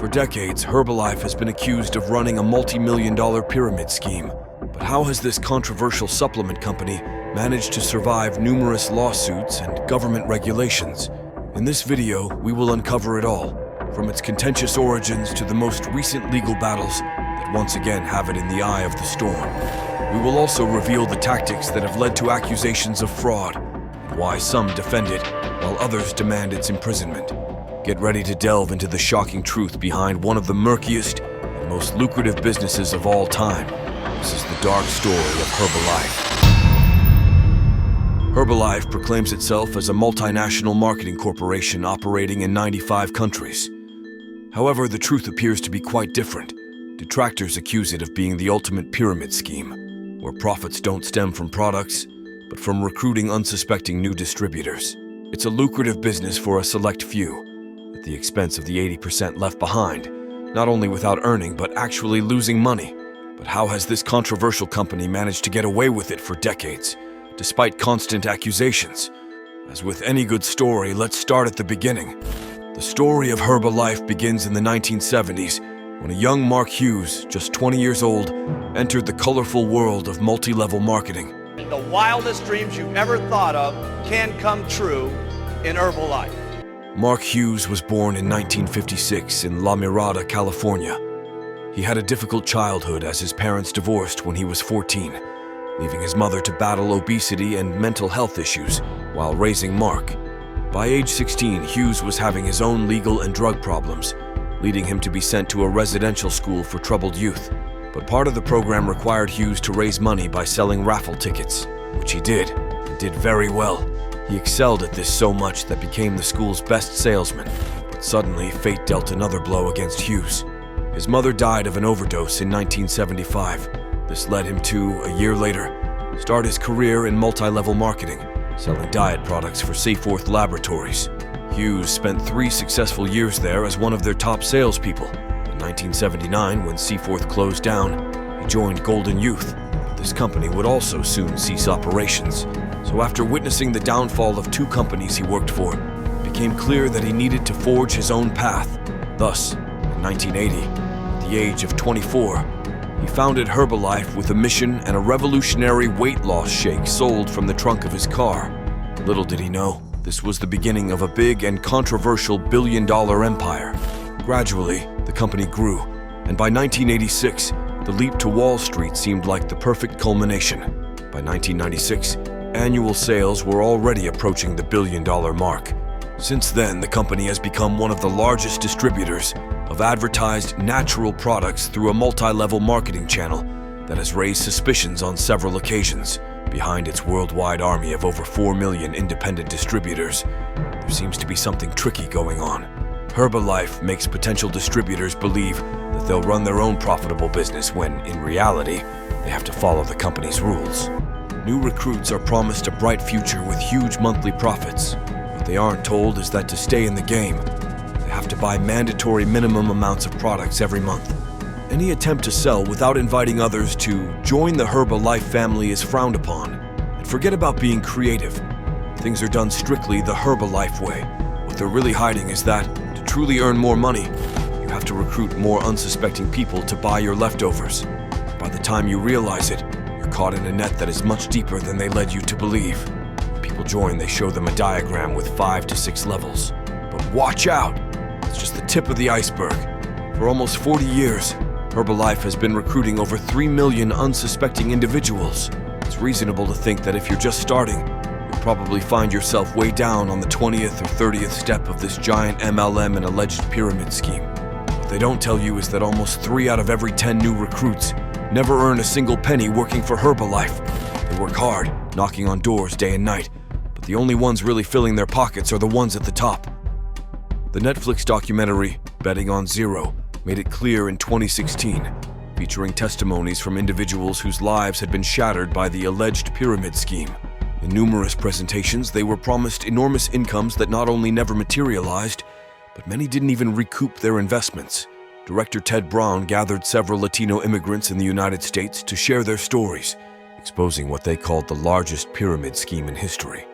For decades, Herbalife has been accused of running a multi-million-dollar pyramid scheme. But how has this controversial supplement company managed to survive numerous lawsuits and government regulations? In this video, we will uncover it all, from its contentious origins to the most recent legal battles that once again have it in the eye of the storm. We will also reveal the tactics that have led to accusations of fraud, and why some defend it while others demand its imprisonment. Get ready to delve into the shocking truth behind one of the murkiest and most lucrative businesses of all time. This is the dark story of Herbalife. Herbalife proclaims itself as a multinational marketing corporation operating in 95 countries. However, the truth appears to be quite different. Detractors accuse it of being the ultimate pyramid scheme, where profits don't stem from products, but from recruiting unsuspecting new distributors. It's a lucrative business for a select few, at the expense of the 80% left behind, not only without earning, but actually losing money. But how has this controversial company managed to get away with it for decades, despite constant accusations? As with any good story, let's start at the beginning. The story of Herbalife begins in the 1970s, when a young Mark Hughes, just 20 years old, entered the colorful world of multi-level marketing. The wildest dreams you've ever thought of can come true in Herbalife. Mark Hughes was born in 1956 in La Mirada, California. He had a difficult childhood as his parents divorced when he was 14, leaving his mother to battle obesity and mental health issues while raising Mark. By age 16, Hughes was having his own legal and drug problems, leading him to be sent to a residential school for troubled youth. But part of the program required Hughes to raise money by selling raffle tickets, which he did, and did very well. He excelled at this so much that became the school's best salesman. But suddenly, fate dealt another blow against Hughes. His mother died of an overdose in 1975. This led him to, a year later, start his career in multi-level marketing, selling diet products for Saforth Laboratories. Hughes spent 3 successful years there as one of their top salespeople. In 1979, when Seaforth closed down, he joined Golden Youth. But this company would also soon cease operations. So after witnessing the downfall of 2 companies he worked for, it became clear that he needed to forge his own path. Thus, in 1980, at the age of 24, he founded Herbalife with a mission and a revolutionary weight loss shake sold from the trunk of his car. Little did he know, this was the beginning of a big and controversial billion-dollar empire. Gradually, the company grew, and by 1986, the leap to Wall Street seemed like the perfect culmination. By 1996, annual sales were already approaching the billion-dollar mark. Since then, the company has become one of the largest distributors of advertised natural products through a multi-level marketing channel that has raised suspicions on several occasions. Behind its worldwide army of over 4 million independent distributors, there seems to be something tricky going on. Herbalife makes potential distributors believe that they'll run their own profitable business when, in reality, they have to follow the company's rules. New recruits are promised a bright future with huge monthly profits. What they aren't told is that to stay in the game, they have to buy mandatory minimum amounts of products every month. Any attempt to sell without inviting others to join the Herbalife family is frowned upon. And forget about being creative. Things are done strictly the Herbalife way. What they're really hiding is that, to truly earn more money, you have to recruit more unsuspecting people to buy your leftovers. By the time you realize it, you're caught in a net that is much deeper than they led you to believe. When people join, they show them a diagram with 5 to 6 levels. But watch out! It's just the tip of the iceberg. For almost 40 years, Herbalife has been recruiting over 3 million unsuspecting individuals. It's reasonable to think that if you're just starting, you'll probably find yourself way down on the 20th or 30th step of this giant MLM and alleged pyramid scheme. What they don't tell you is that almost 3 out of every 10 new recruits never earn a single penny working for Herbalife. They work hard, knocking on doors day and night, but the only ones really filling their pockets are the ones at the top. The Netflix documentary, Betting on Zero, made it clear in 2016, featuring testimonies from individuals whose lives had been shattered by the alleged pyramid scheme. In numerous presentations, they were promised enormous incomes that not only never materialized, but many didn't even recoup their investments. Director Ted Brown gathered several Latino immigrants in the United States to share their stories, exposing what they called the largest pyramid scheme in history.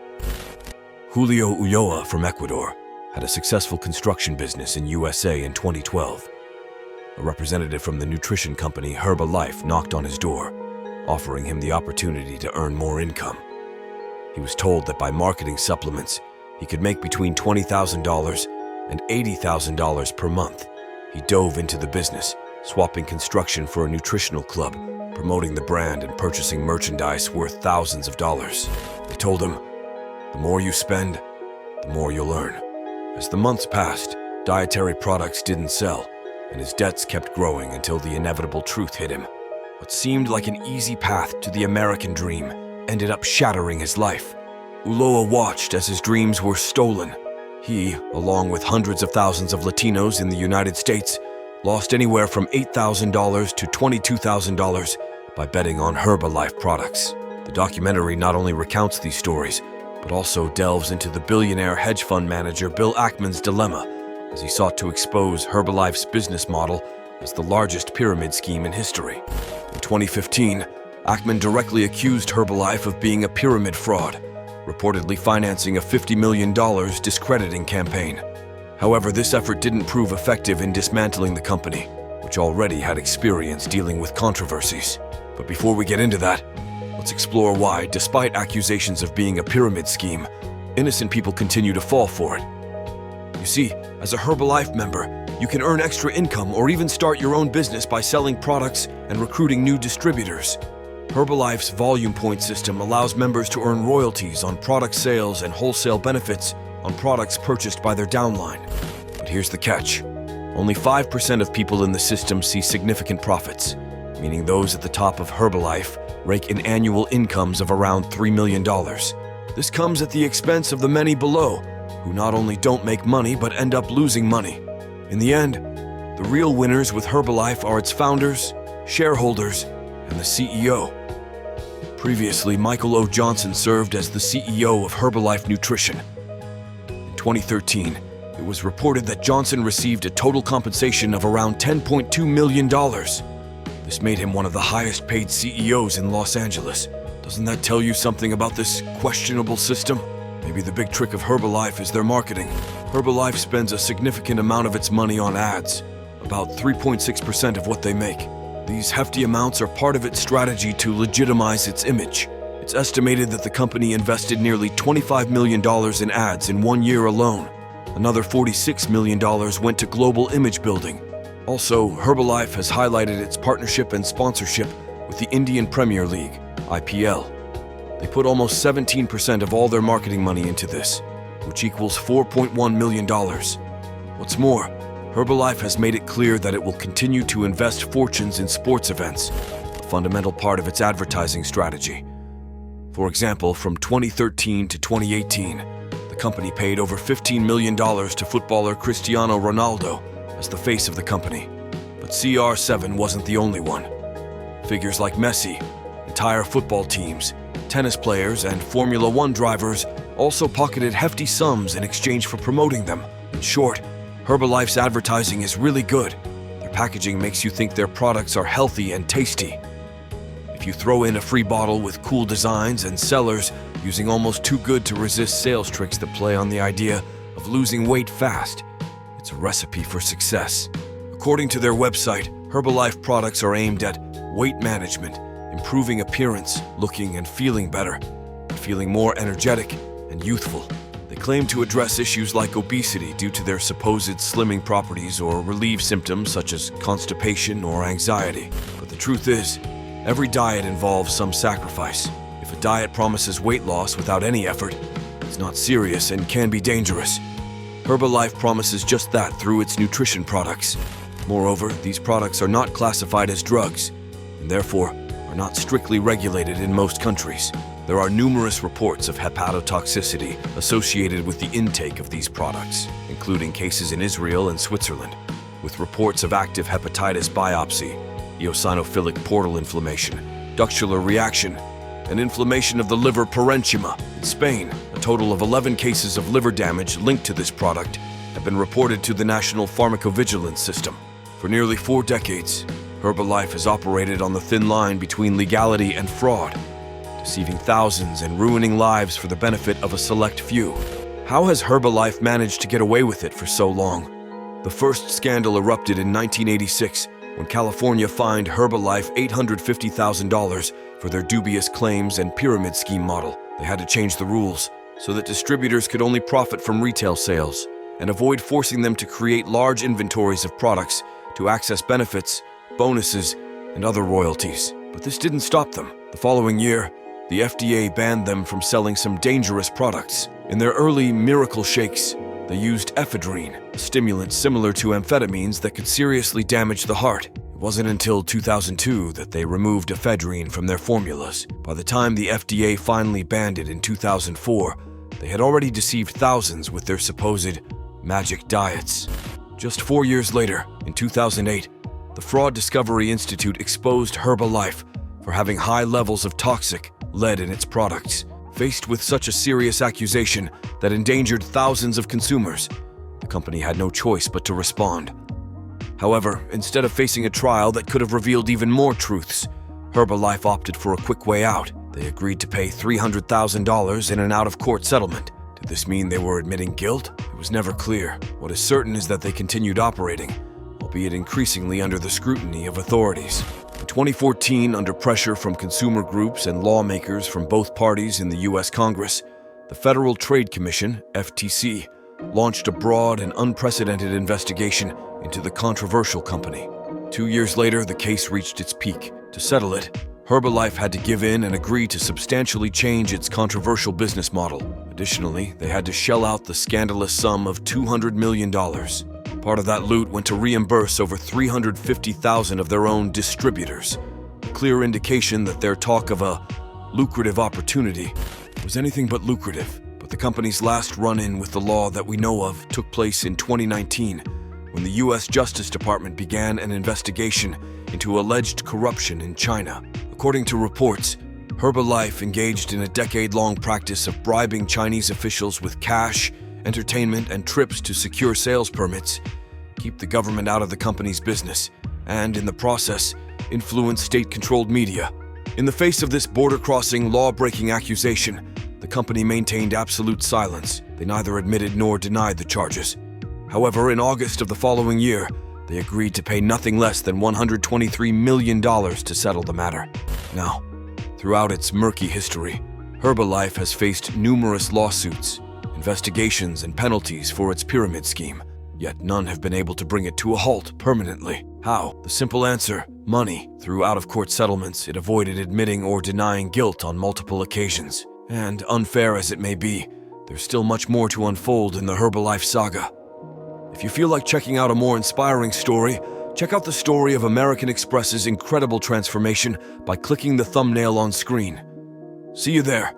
Julio Ulloa from Ecuador had a successful construction business in USA in 2012. a representative from the nutrition company Herbalife knocked on his door, offering him the opportunity to earn more income. He was told that by marketing supplements, he could make between $20,000 and $80,000 per month. He dove into the business, swapping construction for a nutritional club, promoting the brand and purchasing merchandise worth thousands of dollars. They told him, "The more you spend, the more you'll earn." As the months passed, dietary products didn't sell, and his debts kept growing until the inevitable truth hit him. What seemed like an easy path to the American dream ended up shattering his life. Ulloa watched as his dreams were stolen. He, along with hundreds of thousands of Latinos in the United States, lost anywhere from $8,000 to $22,000 by betting on Herbalife products. The documentary not only recounts these stories, but also delves into the billionaire hedge fund manager Bill Ackman's dilemma as he sought to expose Herbalife's business model as the largest pyramid scheme in history. In 2015, Ackman directly accused Herbalife of being a pyramid fraud, reportedly financing a $50 million discrediting campaign. However, this effort didn't prove effective in dismantling the company, which already had experience dealing with controversies. But before we get into that, let's explore why, despite accusations of being a pyramid scheme, innocent people continue to fall for it. You see, as a Herbalife member, you can earn extra income or even start your own business by selling products and recruiting new distributors. Herbalife's volume point system allows members to earn royalties on product sales and wholesale benefits on products purchased by their downline. But here's the catch. Only 5% of people in the system see significant profits, meaning those at the top of Herbalife rake in annual incomes of around $3 million. This comes at the expense of the many below, who not only don't make money but end up losing money. In the end, the real winners with Herbalife are its founders, shareholders, and the CEO. Previously, Michael O. Johnson served as the CEO of Herbalife Nutrition. In 2013, it was reported that Johnson received a total compensation of around $10.2 million. This made him one of the highest paid CEOs in Los Angeles. Doesn't that tell you something about this questionable system? Maybe the big trick of Herbalife is their marketing. Herbalife spends a significant amount of its money on ads, about 3.6% of what they make. These hefty amounts are part of its strategy to legitimize its image. It's estimated that the company invested nearly $25 million in ads in 1 year alone. Another $46 million went to global image building. Also, Herbalife has highlighted its partnership and sponsorship with the Indian Premier League, IPL. They put almost 17% of all their marketing money into this, which equals $4.1 million. What's more, Herbalife has made it clear that it will continue to invest fortunes in sports events, a fundamental part of its advertising strategy. For example, from 2013 to 2018, the company paid over $15 million to footballer Cristiano Ronaldo as the face of the company. But CR7 wasn't the only one. Figures like Messi, entire football teams, tennis players, and Formula One drivers also pocketed hefty sums in exchange for promoting them. In short, Herbalife's advertising is really good. Their packaging makes you think their products are healthy and tasty. If you throw in a free bottle with cool designs and sellers using almost too good to resist sales tricks that play on the idea of losing weight fast, it's a recipe for success. According to their website, Herbalife products are aimed at weight management, improving appearance, looking and feeling better, and feeling more energetic and youthful. They claim to address issues like obesity due to their supposed slimming properties or relieve symptoms such as constipation or anxiety. But the truth is, every diet involves some sacrifice. If a diet promises weight loss without any effort, it's not serious and can be dangerous. Herbalife promises just that through its nutrition products. Moreover, these products are not classified as drugs, and therefore are not strictly regulated in most countries. There are numerous reports of hepatotoxicity associated with the intake of these products, including cases in Israel and Switzerland, with reports of active hepatitis biopsy, eosinophilic portal inflammation, ductular reaction, and inflammation of the liver parenchyma. In Spain, a total of 11 cases of liver damage linked to this product have been reported to the National Pharmacovigilance System. For nearly 4 decades, Herbalife has operated on the thin line between legality and fraud, deceiving thousands and ruining lives for the benefit of a select few. How has Herbalife managed to get away with it for so long? The first scandal erupted in 1986 when California fined Herbalife $850,000 for their dubious claims and pyramid scheme model. They had to change the rules so that distributors could only profit from retail sales and avoid forcing them to create large inventories of products to access benefits, bonuses, and other royalties. But this didn't stop them. The following year, the FDA banned them from selling some dangerous products. In their early miracle shakes, they used ephedrine, a stimulant similar to amphetamines that could seriously damage the heart. It wasn't until 2002 that they removed ephedrine from their formulas. By the time the FDA finally banned it in 2004, they had already deceived thousands with their supposed magic diets. Just 4 years later, in 2008, the Fraud Discovery Institute exposed Herbalife for having high levels of toxic lead in its products. Faced with such a serious accusation that endangered thousands of consumers, the company had no choice but to respond. However, instead of facing a trial that could have revealed even more truths, Herbalife opted for a quick way out. They agreed to pay $300,000 in an out-of-court settlement. Did this mean they were admitting guilt? It was never clear. What is certain is that they continued operating, albeit increasingly under the scrutiny of authorities. In 2014, under pressure from consumer groups and lawmakers from both parties in the U.S. Congress, the Federal Trade Commission, FTC, launched a broad and unprecedented investigation into the controversial company. 2 years later, the case reached its peak. To settle it, Herbalife had to give in and agree to substantially change its controversial business model. Additionally, they had to shell out the scandalous sum of $200 million. Part of that loot went to reimburse over 350,000 of their own distributors, a clear indication that their talk of a lucrative opportunity was anything but lucrative. But the company's last run-in with the law that we know of took place in 2019, when the U.S. Justice Department began an investigation into alleged corruption in China. According to reports, Herbalife engaged in a decade-long practice of bribing Chinese officials with cash, entertainment, and trips to secure sales permits, keep the government out of the company's business, and, in the process, influence state-controlled media. In the face of this border-crossing, law-breaking accusation, the company maintained absolute silence. They neither admitted nor denied the charges. However, in August of the following year, they agreed to pay nothing less than $123 million to settle the matter. Now, throughout its murky history, Herbalife has faced numerous lawsuits, investigations, and penalties for its pyramid scheme, yet none have been able to bring it to a halt permanently. How? The simple answer: money. Through out-of-court settlements, it avoided admitting or denying guilt on multiple occasions. And unfair as it may be, there's still much more to unfold in the Herbalife saga. If you feel like checking out a more inspiring story, check out the story of American Express's incredible transformation by clicking the thumbnail on screen. See you there.